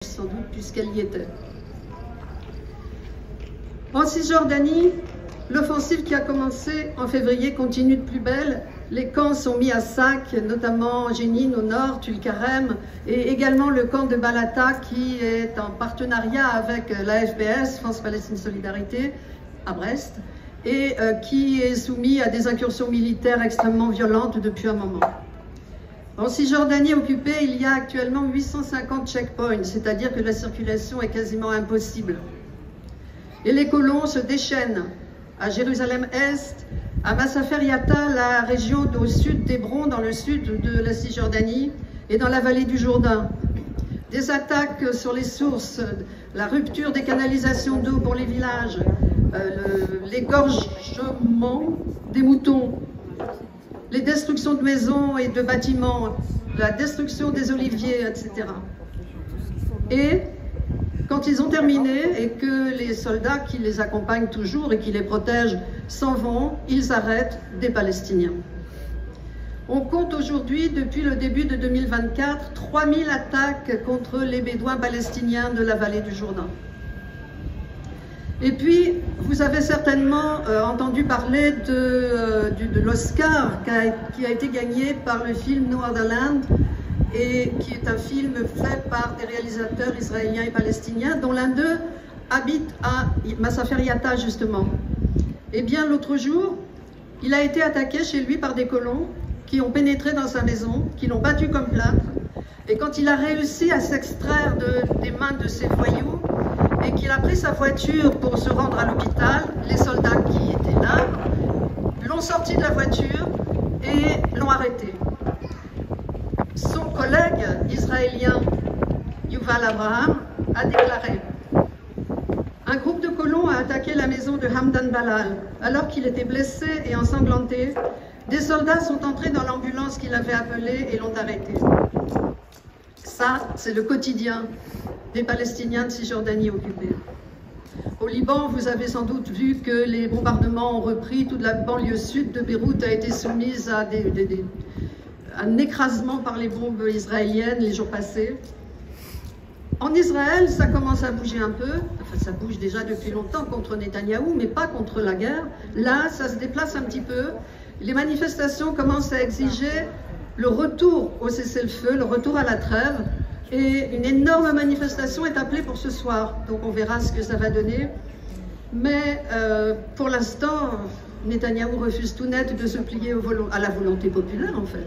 sans doute, puisqu'elle y était. En Cisjordanie, l'offensive qui a commencé en février continue de plus belle. Les camps sont mis à sac, notamment Jenin au nord, Tulkarem, et également le camp de Balata qui est en partenariat avec la FPS, France-Palestine Solidarité, à Brest, et qui est soumis à des incursions militaires extrêmement violentes depuis un moment. En Cisjordanie occupée, il y a actuellement 850 checkpoints, c'est-à-dire que la circulation est quasiment impossible. Et les colons se déchaînent à Jérusalem-Est, à Masafer Yatta, la région au sud d'Hébron, dans le sud de la Cisjordanie, et dans la vallée du Jourdain. Des attaques sur les sources, la rupture des canalisations d'eau pour les villages, l'égorgement des moutons, les destructions de maisons et de bâtiments, la destruction des oliviers, etc. Et quand ils ont terminé et que les soldats qui les accompagnent toujours et qui les protègent s'en vont, ils arrêtent des Palestiniens. On compte aujourd'hui, depuis le début de 2024, 3000 attaques contre les Bédouins palestiniens de la vallée du Jourdain. Et puis, vous avez certainement entendu parler de l'Oscar qui a été gagné par le film Noorderland, et qui est un film fait par des réalisateurs israéliens et palestiniens, dont l'un d'eux habite à Masafer Yatta, justement. Eh bien, l'autre jour, il a été attaqué chez lui par des colons qui ont pénétré dans sa maison, qui l'ont battu comme plâtre, et quand il a réussi à s'extraire des mains de ces voyous, et qu'il a pris sa voiture pour se rendre à l'hôpital, les soldats qui étaient là l'ont sorti de la voiture et l'ont arrêté. Son collègue israélien, Yuval Abraham, a déclaré: un groupe de colons a attaqué la maison de Hamdan Balal. Alors qu'il était blessé et ensanglanté, des soldats sont entrés dans l'ambulance qu'il avait appelée et l'ont arrêté. Ça, c'est le quotidien des Palestiniens de Cisjordanie occupée. Au Liban, vous avez sans doute vu que les bombardements ont repris. Toute la banlieue sud de Beyrouth a été soumise à un écrasement par les bombes israéliennes les jours passés. En Israël, ça commence à bouger un peu. Enfin, ça bouge déjà depuis longtemps contre Netanyahou, mais pas contre la guerre. Là, ça se déplace un petit peu. Les manifestations commencent à exiger le retour au cessez-le-feu, le retour à la trêve. Et une énorme manifestation est appelée pour ce soir. Donc on verra ce que ça va donner. Mais pour l'instant, Netanyahou refuse tout net de se plier à la volonté populaire, en fait.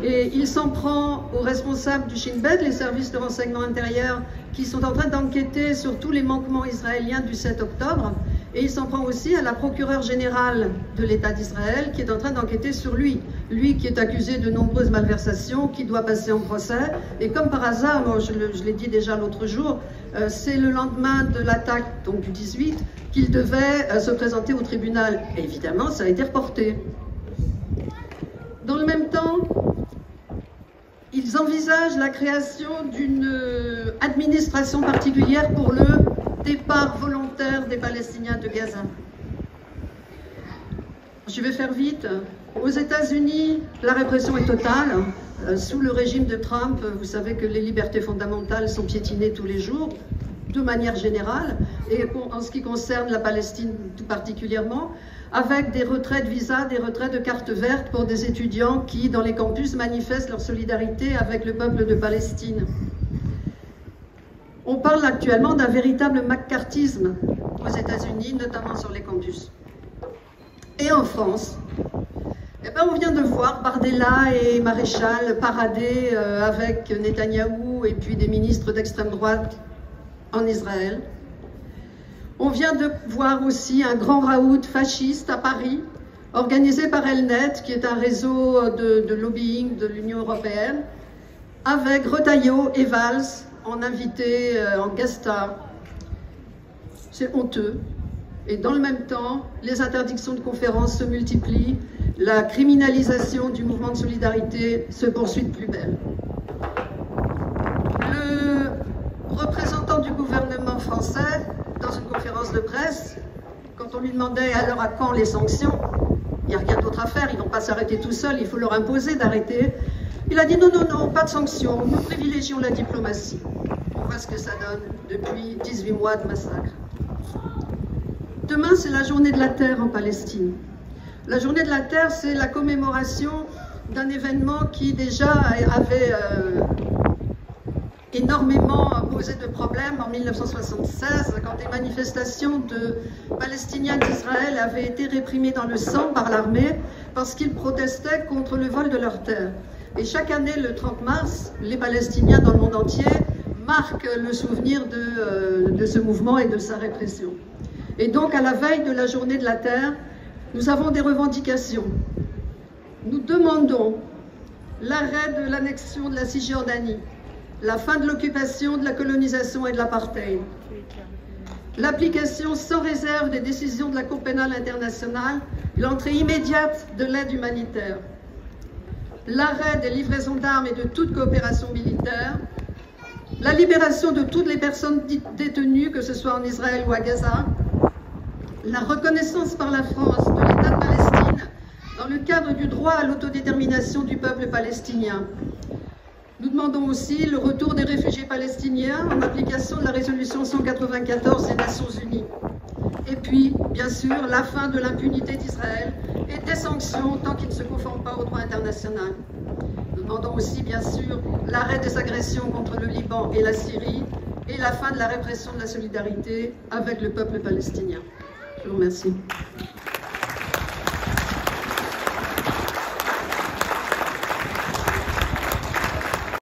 Et il s'en prend aux responsables du Shin Bet, les services de renseignement intérieur, qui sont en train d'enquêter sur tous les manquements israéliens du 7 octobre. Et il s'en prend aussi à la procureure générale de l'État d'Israël, qui est en train d'enquêter sur lui. Lui qui est accusé de nombreuses malversations, qui doit passer en procès. Et comme par hasard, moi, je l'ai dit déjà l'autre jour, c'est le lendemain de l'attaque, donc du 18, qu'il devait se présenter au tribunal. Et évidemment, ça a été reporté. Dans le même temps, ils envisagent la création d'une administration particulière pour le départ volontaire des Palestiniens de Gaza. Je vais faire vite. Aux États-Unis, la répression est totale. Sous le régime de Trump, vous savez que les libertés fondamentales sont piétinées tous les jours, de manière générale, et en ce qui concerne la Palestine tout particulièrement, avec des retraits de visa, des retraits de carte verte pour des étudiants qui, dans les campus, manifestent leur solidarité avec le peuple de Palestine. On parle actuellement d'un véritable maccarthisme aux États-Unis, notamment sur les campus. Et en France, eh ben on vient de voir Bardella et Maréchal parader avec Netanyahou et puis des ministres d'extrême droite en Israël. On vient de voir aussi un grand raout fasciste à Paris, organisé par Elnet, qui est un réseau de lobbying de l'Union européenne, avec Retailleau et Valls en invité, en guest star. C'est honteux. Et dans le même temps, les interdictions de conférences se multiplient, la criminalisation du mouvement de solidarité se poursuit de plus belle. Le représentant du gouvernement français, dans une conférence de presse, quand on lui demandait alors à quand les sanctions, il n'y a rien d'autre à faire, ils ne vont pas s'arrêter tout seuls, il faut leur imposer d'arrêter. Il a dit non, non, non, pas de sanctions, nous privilégions la diplomatie. voit ce que ça donne depuis 18 mois de massacre. Demain, c'est la journée de la Terre en Palestine. La journée de la Terre, c'est la commémoration d'un événement qui déjà avait énormément posé de problèmes en 1976, quand des manifestations de Palestiniens d'Israël avaient été réprimées dans le sang par l'armée parce qu'ils protestaient contre le vol de leurs terres. Et chaque année, le 30 mars, les Palestiniens dans le monde entier marquent le souvenir de ce mouvement et de sa répression. Et donc, à la veille de la journée de la Terre, nous avons des revendications. Nous demandons l'arrêt de l'annexion de la Cisjordanie, la fin de l'occupation, de la colonisation et de l'apartheid, l'application sans réserve des décisions de la Cour pénale internationale, l'entrée immédiate de l'aide humanitaire, l'arrêt des livraisons d'armes et de toute coopération militaire, la libération de toutes les personnes détenues, que ce soit en Israël ou à Gaza, la reconnaissance par la France de l'État de Palestine dans le cadre du droit à l'autodétermination du peuple palestinien. Nous demandons aussi le retour des réfugiés palestiniens en application de la résolution 194 des Nations Unies. Et puis, bien sûr, la fin de l'impunité d'Israël et des sanctions tant qu'il ne se conforme pas au droit international. Nous demandons aussi, bien sûr, l'arrêt des agressions contre le Liban et la Syrie et la fin de la répression de la solidarité avec le peuple palestinien. Je vous remercie.